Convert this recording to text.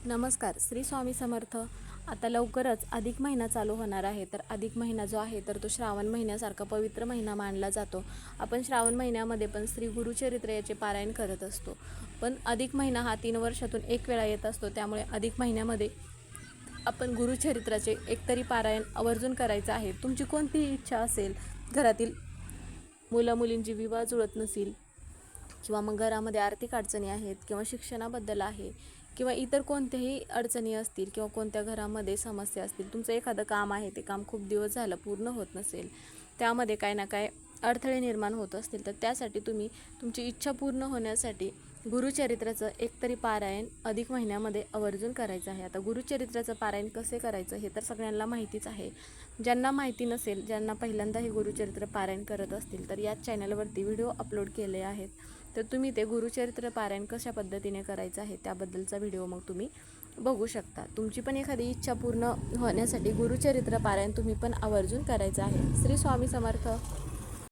नमस्कार. श्री स्वामी समर्थ. आता लवकरच अधिक महिना चालू होणार आहे. तर अधिक महिना जो आहे तर तो श्रावण महिन्यासारखा पवित्र महिना मानला जातो. आपण श्रावण महिन्यामध्ये पण श्री गुरुचरित्र याचे पारायण करत असतो. पण अधिक महिना हा 3 वर्षातून एक वेळा येत असतो. त्यामुळे अधिक महिन्यामध्ये आपण गुरुचरित्राचे एकतरी पारायण आवर्जून करायचं आहे. तुमची कोणतीही इच्छा असेल, घरातील मुलं मुलींची विवाह जुळत नसेल, किंवा मग घरामध्ये आर्थिक अडचणी आहेत, किंवा शिक्षणाबद्दल आहे, किंवा इतर कोणत्याही अडचणी असतील, किंवा कोणत्या घरामध्ये समस्या असतील, तुमचं एखादं काम आहे ते काम खूप दिवस झालं पूर्ण होत नसेल, त्यामध्ये काय ना काय अडथळे निर्माण होत असतील, तर त्यासाठी तुम्ही तुमची इच्छा पूर्ण होण्यासाठी गुरुचरित्राचं एकतरी पारायण अधिक महिन्यामध्ये आवर्जून करायचं आहे. आता गुरुचरित्राचं पारायण कसे करायचं हे तर सगळ्यांना माहितीच आहे. ज्यांना माहिती नसेल, ज्यांना पहिल्यांदा हे गुरुचरित्र पारायण करत असतील, तर याच चॅनलवरती व्हिडिओ अपलोड केले आहेत. तर तुम्ही ते गुरुचरित्र पारायण कशा पद्धतीने करायचं आहे त्याबद्दलचा व्हिडिओ मग तुम्ही बघू शकता. तुमची पण एखादी इच्छा पूर्ण होण्यासाठी गुरुचरित्र पारायण तुम्ही पण आवर्जून करायचं आहे. श्री स्वामी समर्थ.